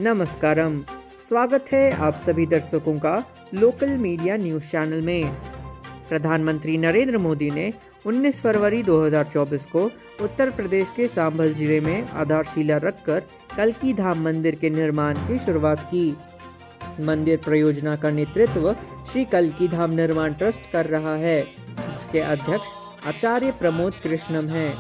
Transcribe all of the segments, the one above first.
नमस्कारम। स्वागत है आप सभी दर्शकों का लोकल मीडिया न्यूज़ चैनल में। प्रधानमंत्री नरेंद्र मोदी ने 19 फरवरी 2024 को उत्तर प्रदेश के संभल जिले में आधारशिला रखकर कल्की धाम मंदिर के निर्माण की शुरुआत की। मंदिर परियोजना का नेतृत्व श्री कल्की धाम निर्माण ट्रस्ट कर रहा है, जिसके अध्यक्ष आचार्य प्रमोद कृष्णम हैं।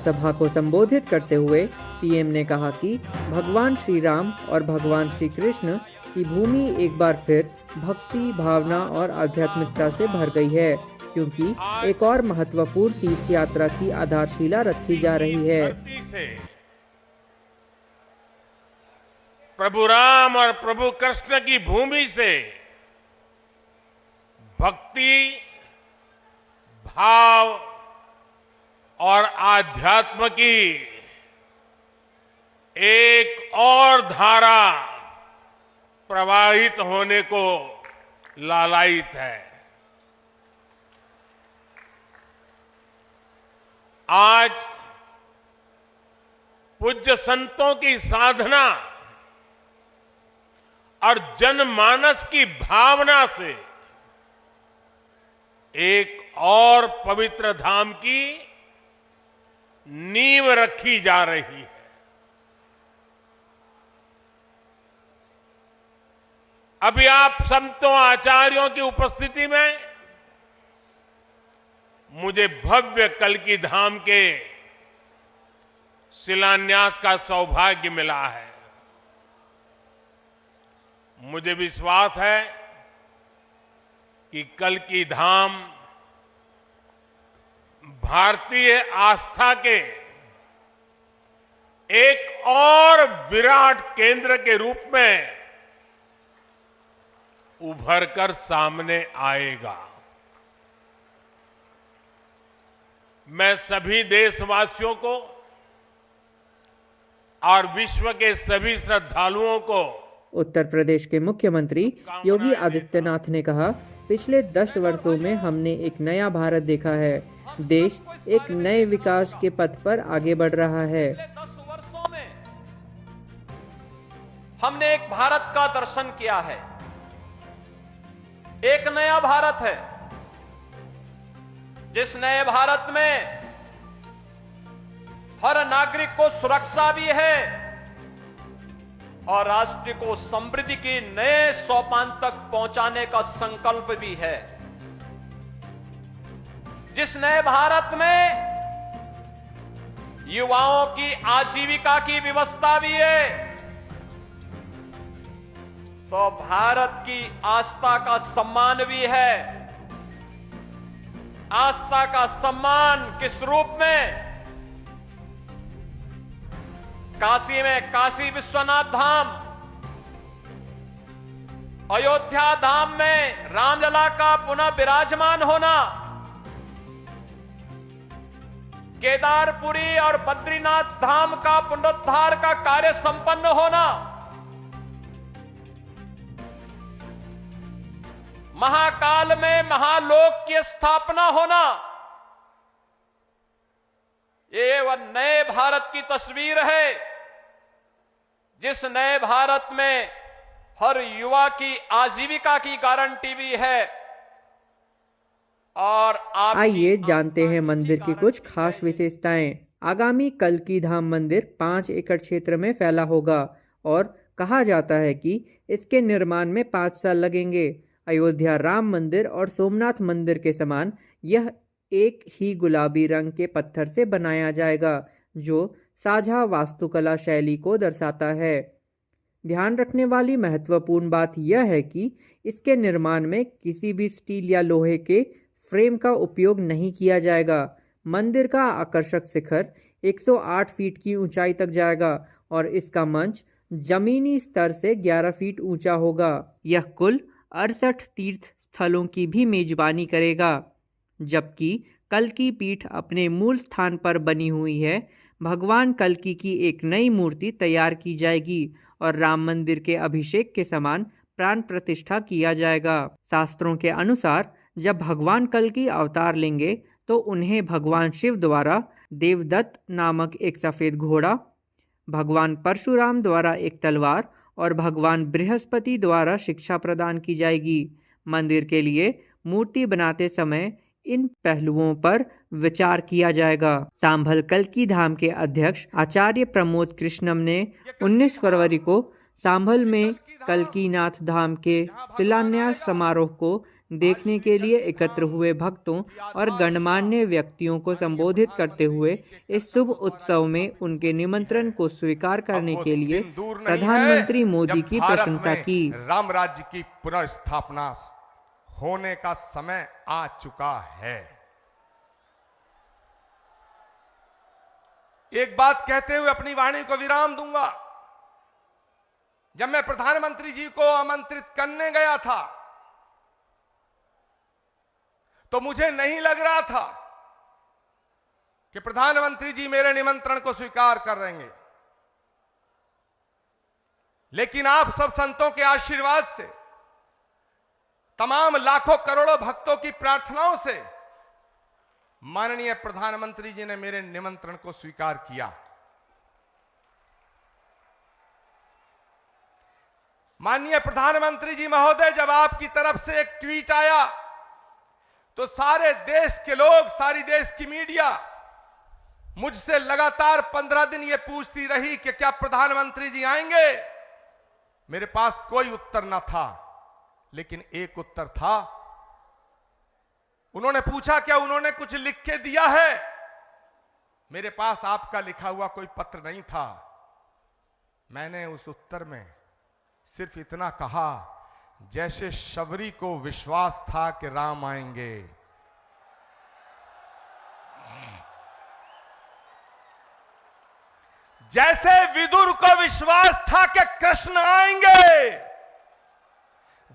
सभा को संबोधित करते हुए पीएम ने कहा कि भगवान श्री राम और भगवान श्री कृष्ण की भूमि एक बार फिर भक्ति, भावना और आध्यात्मिकता से भर गई है, क्योंकि एक और महत्वपूर्ण तीर्थ यात्रा की आधारशिला रखी जा रही है। प्रभु राम और प्रभु कृष्ण की भूमि से भक्ति, भाव और आध्यात्म की एक और धारा प्रवाहित होने को लालायित है। आज पूज्य संतों की साधना और जनमानस की भावना से एक और पवित्र धाम की नींव रखी जा रही है। अभी आप संतों, आचार्यों की उपस्थिति में मुझे भव्य कल्की धाम के शिलान्यास का सौभाग्य मिला है। मुझे विश्वास है कि कल्की धाम भारतीय आस्था के एक और विराट केंद्र के रूप में उभर कर सामने आएगा। मैं सभी देशवासियों को और विश्व के सभी श्रद्धालुओं को। उत्तर प्रदेश के मुख्यमंत्री योगी आदित्यनाथ ने कहा, पिछले 10 वर्षों में हमने एक नया भारत देखा है। देश एक नए विकास के पथ पर आगे बढ़ रहा है। 10 वर्षों में हमने एक भारत का दर्शन किया है। एक नया भारत है, जिस नए भारत में हर नागरिक को सुरक्षा भी है और राष्ट्र को समृद्धि के नए सोपान तक पहुंचाने का संकल्प भी है। जिस नए भारत में युवाओं की आजीविका की व्यवस्था भी है, तो भारत की आस्था का सम्मान भी है। आस्था का सम्मान किस रूप में? काशी में काशी विश्वनाथ धाम, अयोध्या धाम में रामलला का पुनः विराजमान होना, केदारपुरी और बद्रीनाथ धाम का पुनरुद्धार का कार्य संपन्न होना, महाकाल में महालोक की स्थापना होना, ये वह नए भारत की तस्वीर है, जिस नए भारत में हर युवा की आजीविका की गारंटी भी है। और आइए जानते हैं मंदिर की कुछ खास विशेषताएं। आगामी कल्की धाम मंदिर 5 एकड़ क्षेत्र में फैला होगा और कहा जाता है कि इसके निर्माण में 5 साल लगेंगे। अयोध्या राम मंदिर और सोमनाथ मंदिर के समान यह एक ही गुलाबी रंग के पत्थर से बनाया जाएगा, जो साझा वास्तुकला शैली को दर्शाता है। ध्यान रखने वाली महत्वपूर्ण बात यह है कि इसके निर्माण में किसी भी स्टील या लोहे के फ्रेम का उपयोग नहीं किया जाएगा। मंदिर का आकर्षक शिखर 108 फीट की ऊंचाई तक जाएगा और इसका मंच जमीनी स्तर से 11 फीट ऊंचा होगा। यह कुल 68 तीर्थ स्थलों की भी मेजबानी करेगा, जबकि कल्की पीठ अपने मूल स्थान पर बनी हुई है। भगवान कल्की की एक नई मूर्ति तैयार की जाएगी और राम मंदिर के अभिषेक के समान प्राण प्रतिष्ठा किया जाएगा। शास्त्रों के अनुसार जब भगवान कल्की अवतार लेंगे तो उन्हें भगवान शिव द्वारा देवदत्त नामक एक सफ़ेद घोड़ा, भगवान परशुराम द्वारा एक तलवार और भगवान बृहस्पति द्वारा शिक्षा प्रदान की जाएगी। मंदिर के लिए मूर्ति बनाते समय इन पहलुओं पर विचार किया जाएगा। सांभल कल्की धाम के अध्यक्ष आचार्य प्रमोद कृष्णम ने 19 फरवरी को सांभल में कल्कीनाथ धाम के शिलान्यास समारोह को देखने के लिए एकत्र हुए भक्तों और गणमान्य व्यक्तियों को संबोधित करते हुए इस शुभ उत्सव में उनके निमंत्रण को स्वीकार करने के लिए प्रधानमंत्री मोदी की प्रशंसा की। राम राज्य की पुनर्स्थापना होने का समय आ चुका है। एक बात कहते हुए अपनी वाणी को विराम दूंगा। जब मैं प्रधानमंत्री जी को आमंत्रित करने गया था तो मुझे नहीं लग रहा था कि प्रधानमंत्री जी मेरे निमंत्रण को स्वीकार कर लेंगे, लेकिन आप सब संतों के आशीर्वाद से, तमाम लाखों करोड़ों भक्तों की प्रार्थनाओं से माननीय प्रधानमंत्री जी ने मेरे निमंत्रण को स्वीकार किया। माननीय प्रधानमंत्री जी महोदय, जब आपकी तरफ से एक ट्वीट आया तो सारे देश के लोग, सारी देश की मीडिया मुझसे लगातार 15 दिन ये पूछती रही कि क्या प्रधानमंत्री जी आएंगे। मेरे पास कोई उत्तर न था, लेकिन एक उत्तर था। उन्होंने पूछा क्या उन्होंने कुछ लिख के दिया है। मेरे पास आपका लिखा हुआ कोई पत्र नहीं था। मैंने उस उत्तर में सिर्फ इतना कहा, जैसे शबरी को विश्वास था कि राम आएंगे, जैसे विदुर को विश्वास था कि कृष्ण आएंगे,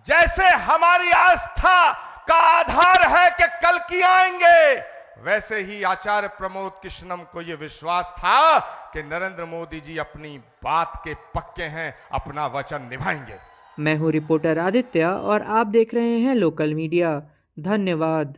जैसे हमारी आस्था का आधार है कि कल्की आएंगे, वैसे ही आचार्य प्रमोद कृष्णम को यह विश्वास था कि नरेंद्र मोदी जी अपनी बात के पक्के हैं, अपना वचन निभाएंगे। मैं हूं रिपोर्टर आदित्य और आप देख रहे हैं लोकल मीडिया। धन्यवाद।